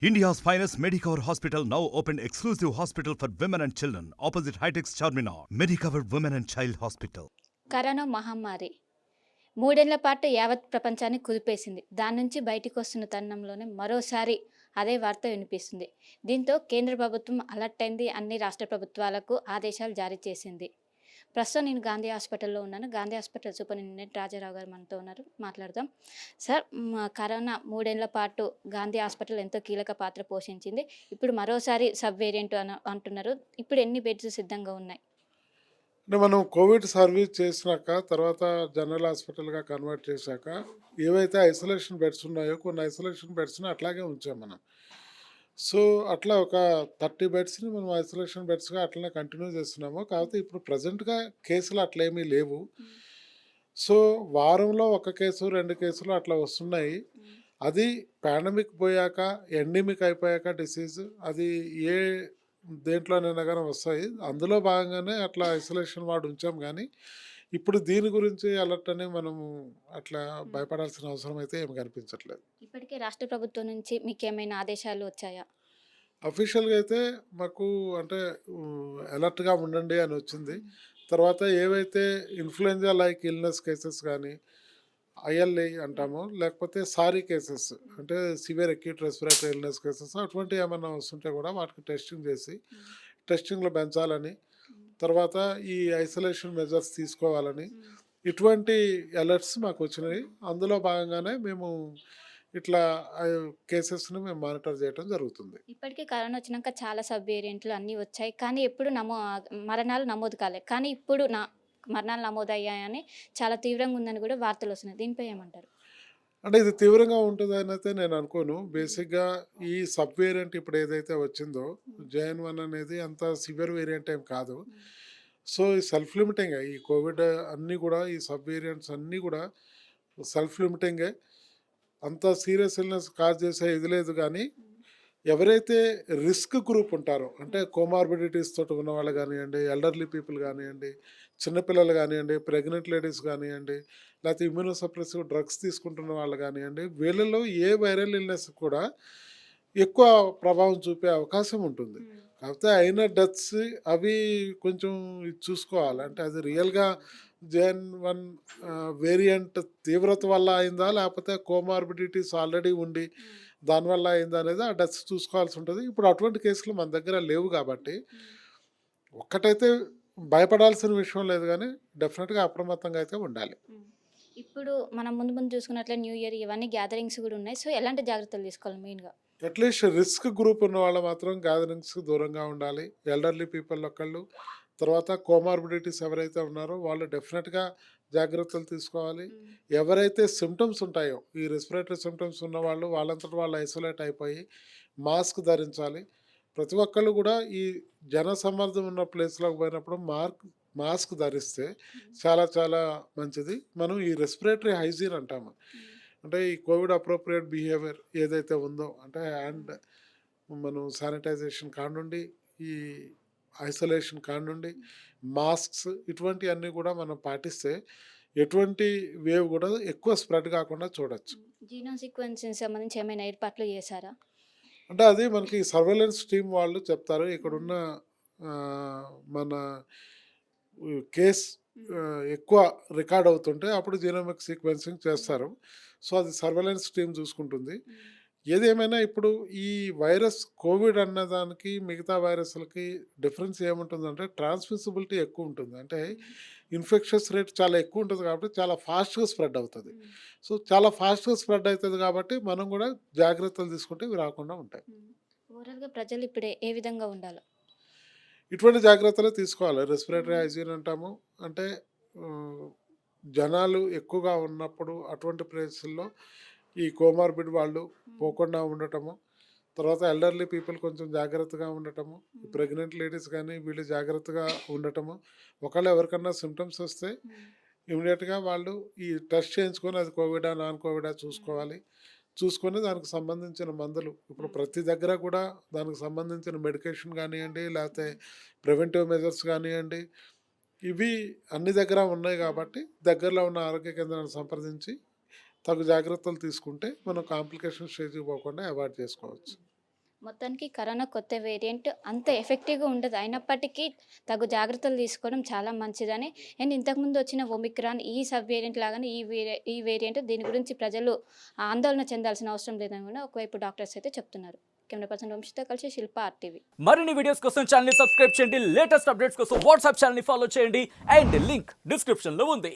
India's finest Medicover Hospital now opened exclusive hospital for women and children opposite Hightex Charminar. Medicover Women and Child Hospital. Corona మహమ్మారి 3 ఏళ్ల పాటు యావత్ ప్రపంచాన్ని కుదిపేసింది. దాని నుంచి బయటికొస్తున్న తరుణంలోనే మరోసారి అదే వార్త వినిపిస్తుంది. దీంతో కేంద్ర ప్రభుత్వం అలర్ట్ అయింది. అన్ని రాష్ట్ర ప్రభుత్వాలకు ఆదేశాలు జారీ చేసింది. ప్రస్తుతం నేను గాంధీ హాస్పిటల్‌లో ఉన్నాను. గాంధీ హాస్పిటల్ సూపరింటెండెంట్ రాజారావు గారు మనతో ఉన్నారు. మాట్లాడదాం. సార్, కరోనా 3 ఏళ్ల పాటు గాంధీ హాస్పిటల్ ఎంతో కీలక పాత్ర పోషించింది. ఇప్పుడు మరోసారి సబ్ వేరియంట్ అంటున్నారు. ఇప్పుడు ఎన్ని బెడ్స్ సిద్ధంగా ఉన్నాయి? అంటే మనం కోవిడ్ సర్వీస్ చేసినాక తర్వాత జనరల్ హాస్పిటల్‌గా కన్వర్ట్ చేశాక ఏవైతే ఐసోలేషన్ బెడ్స్ ఉన్నాయో కొన్ని ఐసోలేషన్ బెడ్స్‌ని అట్లాగే ఉంచాం మనం. సో, అట్లా ఒక 30 బెడ్స్‌ని మనం ఐసోలేషన్ బెడ్స్‌గా అట్లనే కంటిన్యూ చేస్తున్నాము. కాకపోతే ఇప్పుడు ప్రెజెంట్‌గా కేసులు అట్లేమీ లేవు. సో, వారంలో ఒక కేసు, 2 కేసులు అట్లా వస్తున్నాయి. అది పాండమిక్ పోయాక, ఎండమిక్ అయిపోయాక డిసీజ్ అది ఏ దేంట్లోనైనా గాని వస్తాయి. అందులో భాగంగానే అట్లా ఐసోలేషన్ వార్డ్ ఉంచాం గానీ, ఇప్పుడు దీని గురించి అలర్ట్ అని మనము అట్లా హ్మ్. భయపడాల్సిన అవసరం అయితే ఏమి కనిపించట్లేదు. ఇప్పటికే రాష్ట్ర ప్రభుత్వం నుంచి మీకేమైనా ఆదేశాలు వచ్చాయా? అఫీషియల్‌గా అయితే మాకు అంటే అలర్ట్‌గా ఉండండి అని వచ్చింది. హ్మ్. తర్వాత ఏవైతే ఇన్‌ఫ్లుయెంజా లైక్ ఇల్‌నెస్ కేసెస్ గానీ, ఐఎల్‌ఐ హ్మ్. అంటాము. లేకపోతే సారీ కేసెస్ అంటే severe acute respiratory illness cases అటువంటివి ఏమన్నా వస్తుంటే కూడా వాటికి టెస్టింగ్ చేసి, హ్మ్. టెస్టింగ్‌లు పెంచాలని, హ్మ్. తర్వాత ఈ ఐసోలేషన్ మెజర్స్ తీసుకోవాలని, హ్మ్. ఇటువంటి అలర్ట్స్ మాకొచ్చినాయి. అందులో భాగంగానే మేము ఇట్లా కేసెస్‌ని మేము మానిటర్ చేయటం జరుగుతుంది. ఇప్పటికే కరోనా వచ్చినాక చాలా సబ్ వేరియంట్లు అన్నీ వచ్చాయి. కానీ ఎప్పుడు మరణాలు నమోదు కాలే. కానీ ఇప్పుడు మరణాలు నమోదయ్యాయని చాలా తీవ్రంగా ఉందని కూడా వార్తలొస్తున్నాయి. దీనిపై ఏమంటారు? అంటే ఇది తీవ్రంగా ఉంటుందనైతే నేను అనుకోను. హ్మ్. బేసిక్‌గా ఈ సబ్ వేరియంట్ ఇప్పుడు ఏదైతే వచ్చిందో హ్మ్. జేఎన్-1 అనేది అంత సివియర్ వేరియంట్ ఏం కాదు. హ్మ్. సో, ఈ సెల్ఫ్ లిమిటింగే ఈ కోవిడ్ అన్నీ గూడా ఈ సబ్ వేరియంట్స్ అన్నీ గూడా సెల్ఫ్ లిమిటింగే. అంత సీరియస్ ఇల్‌నెస్ కాజ్ చేసే ఇది లేదు గానీ, హ్మ్. ఎవరైతే రిస్క్ గ్రూప్ ఉంటారో అంటే హ్మ్. కోమార్బిడిటీస్ తోటి ఉన్నవాళ్ళు గానియండి, ఎల్డర్లీ పీపుల్ గానియండి, చిన్న పిల్లలు గానియండి, ప్రెగ్నెంట్ లేడీస్ గానియండి, లేతే ఇమ్యూనోసప్రెసివ్ డ్రగ్స్ తీసుకుంటున్న వాళ్ళు గానియండి, వీళ్ళలో ఏ వైరల్ ఇల్‌నెస్ కూడా ఎక్కువ ప్రభావం చూపే అవకాశం ఉంటుంది. హ్మ్. కాకపోతే అయిన డెత్స్ అవి కొంచెం ఇది చూసుకోవాలి. అంటే అది రియల్‌గా జేఎన్-1 వేరియంట్ తీవ్రత వల్ల అయిందా? లేపోతే కోమార్బిడిటీస్ ఆల్రెడీ ఉండి హ్మ్. దానివల్ల అయిందనేది ఆ డెత్స్ చూసుకోవాల్సి ఉంటది. ఇప్పుడు అటువంటి కేసులు మన దగ్గర లేవు గాబట్టి, హ్మ్. ఒక్కటైతే భయపడాల్సిన విషయం లేదు గానీ, డెఫినిట్‌గా అప్రమత్తంగా అయితే ఉండాలి. హ్మ్. ఇప్పుడు మనం ముందు ముందు చూసుకున్నట్లే న్యూ ఇయర్ ఇవన్నీ గ్యాదరింగ్స్ గూడా ఉన్నాయి. సో, ఎలాంటి జాగ్రత్తలు తీసుకోవాలి మెయిన్‌గా? అట్‌లీస్ట్ రిస్క్ గ్రూప్ ఉన్నవాళ్ళు మాత్రం గ్యాదరింగ్స్‌కి దూరంగా ఉండాలి. ఎల్డర్లీ పీపుల్ ఒకళ్ళు, తర్వాత కోమార్బిడిటీస్ ఎవరైతే ఉన్నారో వాళ్ళు డెఫినిట్‌గా జాగ్రత్తలు తీసుకోవాలి. హ్మ్. ఎవరైతే సింప్టమ్స్ ఉంటాయో, ఈ రెస్పిరేటరీ సింప్టమ్స్ ఉన్నవాళ్ళు వాళ్ళంతట వాళ్ళు ఐసోలేట్ అయిపోయి మాస్క్ ధరించాలి. ప్రతి ఒక్కళ్ళు గూడా ఈ జనసమ్మర్దం ఉన్న ప్లేస్‌లోకి పోయినప్పుడు మాస్క్ ధరిస్తే హ్మ్. చాలా చాలా మంచిది. మనం ఈ రెస్పిరేటరీ హైజీన్ అంటాము. హ్మ్. అంటే ఈ కోవిడ్ అప్రోప్రియేట్ బిహేవియర్ ఏదైతే ఉందో అంటే హ్మ్. మనం శానిటైజేషన్ కానుండి, ఈ ఐసోలేషన్ కానుండి, హ్మ్. మాస్క్స్ ఇటువంటియన్నీ గూడా మనం పాటిస్తే ఎటువంటి వేవ్ గూడా ఎక్కువ స్ప్రెడ్ గాకుండా చూడొచ్చు. హ్మ్. జీనోమ్ సీక్వెన్సింగ్‌కి సంబంధించి ఏమైనా ఏర్పాట్లు చేశారా? అంటే అది మనకి సర్వేలెన్స్ టీమ్ వాళ్ళు చెప్తారు. హ్మ్. ఇక్కడున్న మన కేస్ హ్మ్. ఎక్కువ రికార్డ్ అవుతుంటే అప్పుడు జీనోమిక్ సీక్వెన్సింగ్ హ్మ్. చేస్తారు. సో, అది సర్వేలెన్స్ టీమ్ చూసుకుంటుంది. హ్మ్. ఏదేమైనా ఇప్పుడు ఈ వైరస్ కోవిడ్ అన్నదానికి మిగతా వైరస్‌లకి డిఫరెన్స్ ఏముంటుందంటే ట్రాన్స్‌మిసిబిలిటీ ఎక్కువుంటుంది. అంటే హ్మ్. ఇన్ఫెక్షన్స్ రేట్ చాలా ఎక్కువుంటది కాబట్టి చాలా ఫాస్ట్‌గా స్ప్రెడ్ అవుతది. హ్మ్. సో, చాలా ఫాస్ట్‌గా స్ప్రెడ్ అయితది కాబట్టి మనం గూడా జాగ్రత్తలు తీసుకుంటే ఇవి రాకుండా ఉంటాయి. హ్మ్. ఓవరాల్‌గా ప్రజలు ఇప్పుడు ఏ విధంగా ఉండాలో? ఇటువంటి జాగ్రత్తలే తీసుకోవాలి. రెస్పిరేటరీ హ్మ్. హైజీన్ అంటాము. అంటే ఆహ్, జనాలు ఎక్కువగా ఉన్నప్పుడు అటువంటి ప్లేసుల్లో ఈ కోమార్బిడ్ వాళ్ళు హ్మ్. పోకుండా ఉండటము. తర్వాత ఎల్డర్లీ పీపుల్ కొంచెం జాగ్రత్తగా ఉండటము. ఈ హ్మ్. ప్రెగ్నెంట్ లేడీస్ గానీ వీళ్ళు జాగ్రత్తగా ఉండటము. ఒకవేళ ఎవరికన్నా సింప్టమ్స్ వస్తే హ్మ్. ఇమ్మీడియేట్‌గా వాళ్ళు ఈ టెస్ట్ చేయించుకొని అది కోవిడా, నాన్ కోవిడా హ్మ్. చూసుకోవాలి. చూసుకొని దానికి సంబంధించిన మందులు ఇప్పుడు హ్మ్. ప్రతి దగ్గర కూడా దానికి సంబంధించిన మెడికేషన్ గానియండి, లేతే హ్మ్. ప్రివెంటివ్ మెజర్స్ గానియండి, ఇవి అన్ని దగ్గర ఉన్నాయి హ్మ్. గాబట్టి, దగ్గరలో ఉన్న ఆరోగ్య కేంద్రాన్ని సంప్రదించి తగు జాగ్రత్తలు తీసుకుంటే మనం హ్మ్. కాంప్లికేషన్ స్టేజ్‌కి పోకుండా అవాయిడ్ చేసుకోవచ్చు. హ్మ్. మొత్తానికి కరోనా కొత్త వేరియంట్ అంత ఎఫెక్టివ్గా ఉండదు, అయినప్పటికీ తగు జాగ్రత్తలు తీసుకోవడం చాలా మంచిదని. అండ్ ఇంతకుముందు వచ్చిన ఒమిక్రాన్ ఈ సబ్ వేరియంట్ లాగానే ఈ వేరియంట్, దీని గురించి ప్రజలు ఆందోళన చెందాల్సిన అవసరం లేదని కూడా ఒకవైపు డాక్టర్స్ అయితే చెప్తున్నారు. కెమెరా పర్సన్ వంశీతో కలిసి శిల్ప RTV. మరిన్ని వీడియోస్ కోసం ఛానల్ ని సబ్స్క్రైబ్ చేయండి, లేటెస్ట్ అప్డేట్స్ కోసం వాట్సాప్ ఛానల్ ని ఫాలో చేయండి అండ్ లింక్ డిస్క్రిప్షన్ లో ఉంది.